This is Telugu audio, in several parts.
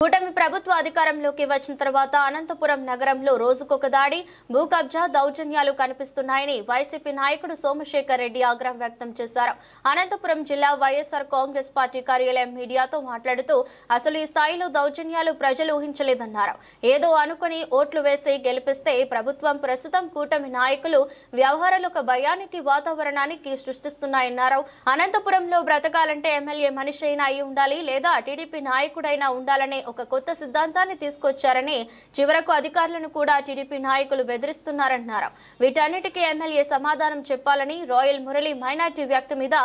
కూటమి ప్రభుత్వ అధికారంలోకి వచ్చిన తర్వాత అనంతపురం నగరంలో రోజుకొక దాడి, భూ కబ్జా, దౌర్జన్యాలు కనిపిస్తున్నాయని వైసీపీ నాయకుడు సోమశేఖర్ రెడ్డి ఆగ్రహం వ్యక్తం చేశారు. అనంతపురం జిల్లా వైఎస్ఆర్ కాంగ్రెస్ పార్టీ కార్యాలయం మీడియాతో మాట్లాడుతూ అసలు ఈ స్థాయిలో దౌర్జన్యాలు ప్రజలు ఊహించలేదన్నారు. ఏదో అనుకుని ఓట్లు వేసి గెలిపిస్తే ప్రభుత్వం ప్రస్తుతం కూటమి నాయకులు వ్యవహారాలు ఒక భయానికి వాతావరణానికి సృష్టిస్తున్నాయన్నారు. అనంతపురంలో బ్రతకాలంటే ఎమ్మెల్యే మనిషి అయినా అయి ఉండాలి లేదా టీడీపీ నాయకుడైనా ఉండాలనే ఒక కొత్త సిద్ధాంతాన్ని తీసుకొచ్చారని, చివరకు అధికారులను కూడా టీడీపీ నాయకులు బెదిరిస్తున్నారన్నారు. వీటన్నిటికీ ఎమ్మెల్యే సమాధానం చెప్పాలని, రాయల్ మురళి మైనార్టీ వ్యక్తి మీద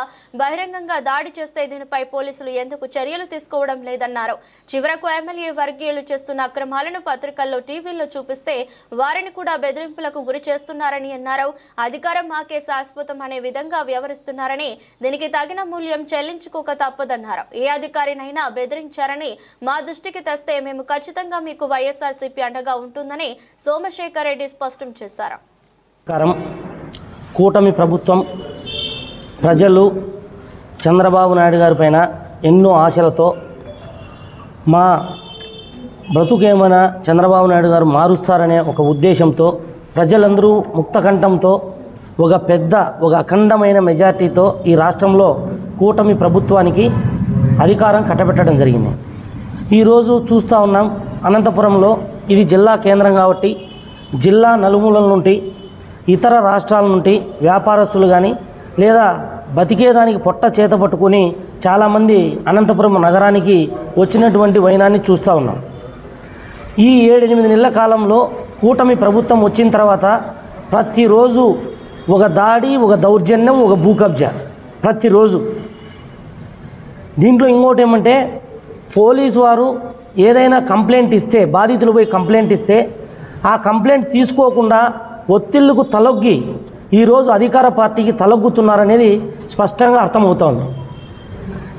బహిరంగంగా దాడి చేస్తే దీనిపై పోలీసులు ఎందుకు చర్యలు తీసుకోవడం లేదన్నారు. చివరకు ఎమ్మెల్యే వర్గీయులు చేస్తున్న అక్రమాలను పత్రికల్లో, టీవీల్లో చూపిస్తే వారిని కూడా బెదిరింపులకు గురి చేస్తున్నారని అన్నారు. అధికారం మాకే శాశ్వతం అనే విధంగా వ్యవహరిస్తున్నారని, దీనికి తగిన మూల్యం చెల్లించుకోక తప్పదన్నారు. ఏ అధికారినైనా బెదిరించారని మా దృష్టికి తెస్తే మేము ఖచ్చితంగా మీకు వైఎస్ఆర్సీపీ అండగా ఉంటుందని సోమశేఖర్ రెడ్డి స్పష్టం చేశారు. కూటమి ప్రభుత్వం ప్రజలు చంద్రబాబు నాయుడు గారి పైన ఎన్నో ఆశలతో మా బ్రతుకేమైనా చంద్రబాబు నాయుడు గారు మారుస్తారనే ఒక ఉద్దేశంతో ప్రజలందరూ ముక్తకంఠంతో ఒక అఖండమైన మెజార్టీతో ఈ రాష్ట్రంలో కూటమి ప్రభుత్వానికి అధికారం కట్టబెట్టడం జరిగింది. ఈరోజు చూస్తూ ఉన్నాం, అనంతపురంలో ఇది జిల్లా కేంద్రం కాబట్టి జిల్లా నలుమూలల నుండి ఇతర రాష్ట్రాల నుండి వ్యాపారస్తులు కానీ లేదా బతికేదానికి పొట్ట చేత పట్టుకుని చాలామంది అనంతపురం నగరానికి వచ్చినటువంటి వైనాన్ని చూస్తూ ఉన్నాం. ఈ 7-8 నెలల కాలంలో కూటమి ప్రభుత్వం వచ్చిన తర్వాత ప్రతిరోజు ఒక దాడి, ఒక దౌర్జన్యం, ఒక భూ కబ్జా ప్రతిరోజు. దీంట్లో ఇంకోటి ఏమంటే, పోలీసు వారు ఏదైనా కంప్లైంట్ ఇస్తే, బాధితులు పోయి కంప్లైంట్ ఇస్తే ఆ కంప్లైంట్ తీసుకోకుండా ఒత్తిళ్లకు తలొగ్గి ఈరోజు అధికార పార్టీకి తలొగ్గుతున్నారనేది స్పష్టంగా అర్థమవుతోంది.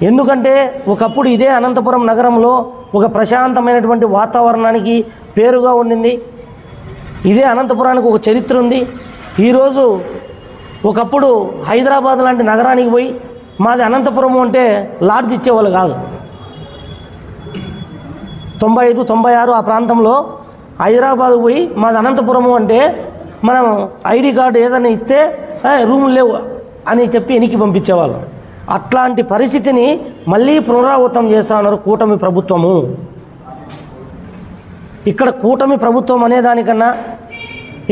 ఎందుకంటే ఒకప్పుడు ఇదే అనంతపురం నగరంలో ఒక ప్రశాంతమైనటువంటి వాతావరణానికి పేరుగా ఉండింది. ఇదే అనంతపురానికి ఒక చరిత్ర ఉంది. ఈరోజు ఒకప్పుడు హైదరాబాద్ లాంటి నగరానికి పోయి మాది అనంతపురం అంటే లాడ్జ్ ఇచ్చేవాళ్ళు కాదు. 95-96 ఆ ప్రాంతంలో హైదరాబాద్ పోయి మాది అనంతపురము అంటే మనం ఐడి కార్డు ఏదైనా ఇస్తే రూములు లేవు అని చెప్పి వెనక్కి పంపించేవాళ్ళు. అట్లాంటి పరిస్థితిని మళ్ళీ పునరావృతం చేస్తా ఉన్నారు కూటమి ప్రభుత్వము. ఇక్కడ కూటమి ప్రభుత్వం అనేదానికన్నా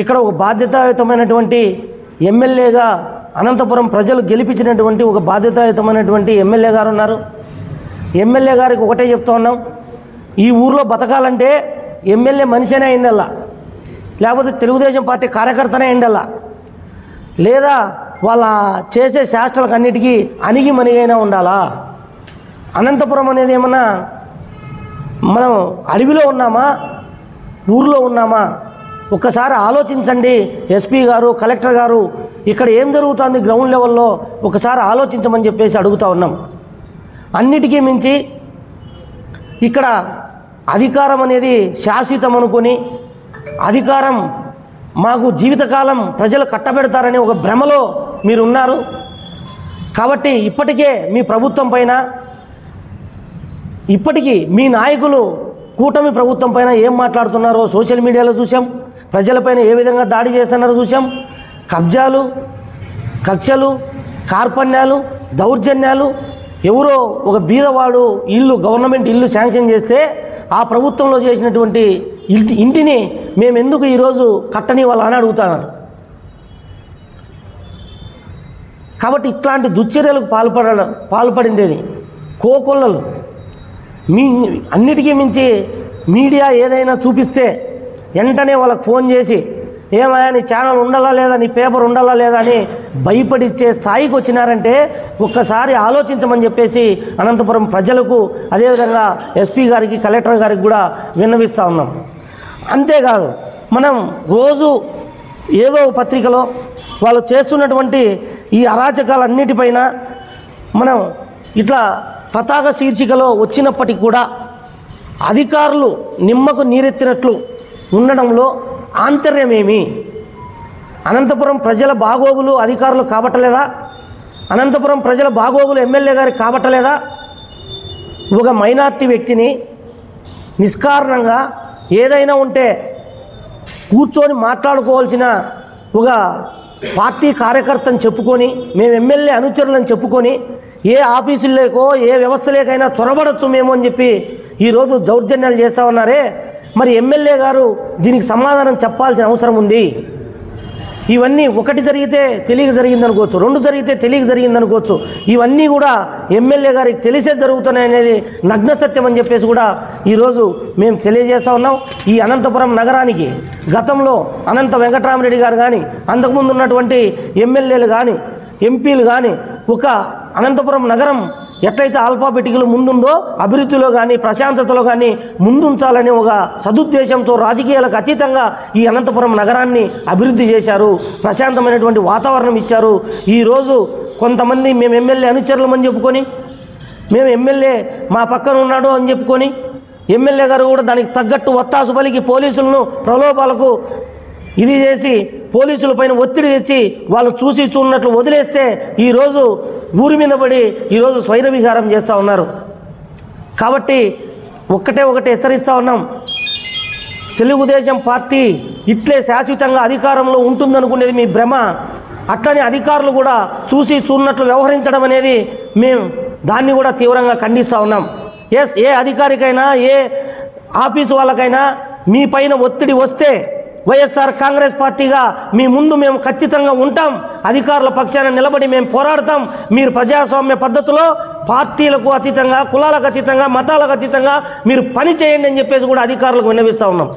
ఇక్కడ ఒక బాధ్యతాయుతమైనటువంటి ఎమ్మెల్యేగా అనంతపురం ప్రజలు గెలిపించినటువంటి ఒక బాధ్యతాయుతమైనటువంటి ఎమ్మెల్యే గారు ఉన్నారు. ఎమ్మెల్యే గారికి ఒకటే చెప్తా ఉన్నాం, ఈ ఊర్లో బతకాలంటే ఎమ్మెల్యే మనిషినే అయిందల్లా, లేకపోతే తెలుగుదేశం పార్టీ కార్యకర్తనే అయిందల్లా, లేదా వాళ్ళ చేసే శాస్త్రాలకు అన్నిటికీ అణిగి మణిగైనా ఉండాలా. అనంతపురం అనేది ఏమన్నా మనం అడవిలో ఉన్నామా, ఊర్లో ఉన్నామా? ఒక్కసారి ఆలోచించండి. ఎస్పీ గారు, కలెక్టర్ గారు, ఇక్కడ ఏం జరుగుతుంది గ్రౌండ్ లెవెల్లో ఒకసారి ఆలోచించమని చెప్పేసి అడుగుతూ ఉన్నాం. అన్నిటికీ మించి ఇక్కడ అధికారం అనేది శాశ్వతం అనుకొని, అధికారం మాకు జీవితకాలం ప్రజలు కట్టబెడతారనే ఒక భ్రమలో మీరు ఉన్నారు. కాబట్టి ఇప్పటికే మీ ప్రభుత్వం పైన, ఇప్పటికీ మీ నాయకులు కూటమి ప్రభుత్వం పైన ఏం మాట్లాడుతున్నారో సోషల్ మీడియాలో చూసాం. ప్రజలపైన ఏ విధంగా దాడి చేస్తున్నారో చూసాం. కబ్జాలు, కక్షలు, కార్పణ్యాలు, దౌర్జన్యాలు. ఎవరో ఒక బీదవాడు ఇల్లు, గవర్నమెంట్ ఇల్లు శాంక్షన్ చేస్తే ఆ ప్రభుత్వంలో చేసినటువంటి ఇంటిని మేము ఎందుకు ఈరోజు కట్టని వాళ్ళని అడుగుతాను. కాబట్టి ఇట్లాంటి దుశ్చర్యలకు పాల్పడిందేది కోకొల్లలు. అన్నిటికీ మించి మీడియా ఏదైనా చూపిస్తే వెంటనే వాళ్ళకి ఫోన్ చేసి ఏమయ్యా నీ ఛానల్ ఉండాలా లేదా, నీ పేపర్ ఉండాలా లేదా అని భయపడిచ్చే స్థాయికి వచ్చినారంటే ఒక్కసారి ఆలోచించమని చెప్పేసి అనంతపురం ప్రజలకు, అదేవిధంగా ఎస్పీ గారికి, కలెక్టర్ గారికి కూడా విన్నవిస్తూ ఉన్నాం. అంతేకాదు, మనం రోజు ఏదో పత్రికలో వాళ్ళు చేస్తున్నటువంటి ఈ అరాచకాలన్నిటిపైన మనం ఇట్లా పతాక శీర్షికలో వచ్చినప్పటికీ కూడా అధికారులు నిమ్మకు నీరెత్తినట్లు ఉండడంలో ఆంతర్యమేమి? అనంతపురం ప్రజల బాగోగులు అధికారులు కాబట్టలేదా? అనంతపురం ప్రజల బాగోగులు ఎమ్మెల్యే గారికి కాబట్టలేదా? ఒక మైనార్టీ వ్యక్తిని నిష్కారణంగా ఏదైనా ఉంటే కూర్చొని మాట్లాడుకోవాల్సిన ఒక పార్టీ కార్యకర్తని చెప్పుకొని మేము ఎమ్మెల్యే అనుచరులని చెప్పుకొని ఏ ఆఫీసుల్లోకో ఏ వ్యవస్థలేకైనా చొరబడచ్చు మేము అని చెప్పి ఈరోజు దౌర్జన్యాలు చేస్తూ ఉన్నారే. మరి ఎమ్మెల్యే గారు దీనికి సమాధానం చెప్పాల్సిన అవసరం ఉంది. ఇవన్నీ ఒకటి జరిగితే తెలియక జరిగిందనుకోవచ్చు, రెండు జరిగితే తెలియక జరిగిందనుకోవచ్చు. ఇవన్నీ కూడా ఎమ్మెల్యే గారికి తెలిసే జరుగుతున్నాయి అనేది నగ్న సత్యం అని చెప్పేసి కూడా ఈరోజు మేము తెలియజేస్తూ ఉన్నాం. ఈ అనంతపురం నగరానికి గతంలో అనంత వెంకటరామరెడ్డి గారు కానీ, అంతకుముందు ఉన్నటువంటి ఎమ్మెల్యేలు కానీ, ఎంపీలు కానీ ఒక అనంతపురం నగరం ఎట్లయితే ఆల్ఫాబెటికల్ ముందుందో అభివృద్ధిలో కానీ ప్రశాంతతలో కానీ ముందుంచాలని ఒక సదుద్దేశంతో రాజకీయాలకు అతీతంగా ఈ అనంతపురం నగరాన్ని అభివృద్ధి చేశారు. ప్రశాంతమైనటువంటి వాతావరణం ఇచ్చారు. ఈరోజు కొంతమంది మేము ఎమ్మెల్యే అనుచరులమని చెప్పుకొని, మేము ఎమ్మెల్యే మా పక్కన ఉన్నాడు అని చెప్పుకొని, ఎమ్మెల్యే గారు కూడా దానికి తగ్గట్టు ఒత్తాసు పలికి పోలీసులను ప్రలోభాలకు ఇది చేసి పోలీసుల పైన ఒత్తిడి తెచ్చి వాళ్ళు చూసి చూడనట్లు వదిలేస్తే ఈరోజు ఊరి మీద పడి ఈరోజు స్వైర విహారం చేస్తూ ఉన్నారు. కాబట్టి ఒకటే హెచ్చరిస్తూ ఉన్నాం, తెలుగుదేశం పార్టీ ఇట్లే శాశ్వతంగా అధికారంలో ఉంటుందనుకునేది మీ భ్రమ. అట్లనే అధికారులు కూడా చూసి చూడనట్లు వ్యవహరించడం అనేది మేము దాన్ని కూడా తీవ్రంగా ఖండిస్తూ ఉన్నాం. ఏ అధికారికైనా ఏ ఆఫీసు వాళ్ళకైనా మీ పైన ఒత్తిడి వస్తే వైఎస్ఆర్ కాంగ్రెస్ పార్టీగా మీ ముందు మేము ఖచ్చితంగా ఉంటాం. అధికారుల పక్షాన నిలబడి మేము పోరాడతాం. మీరు ప్రజాస్వామ్య పద్ధతిలో పార్టీలకు అతీతంగా, కులాలకు అతీతంగా, మతాలకు అతీతంగా మీరు పని చేయండి అని చెప్పేసి కూడా అధికారులకు విన్నవిస్తూ ఉన్నాం.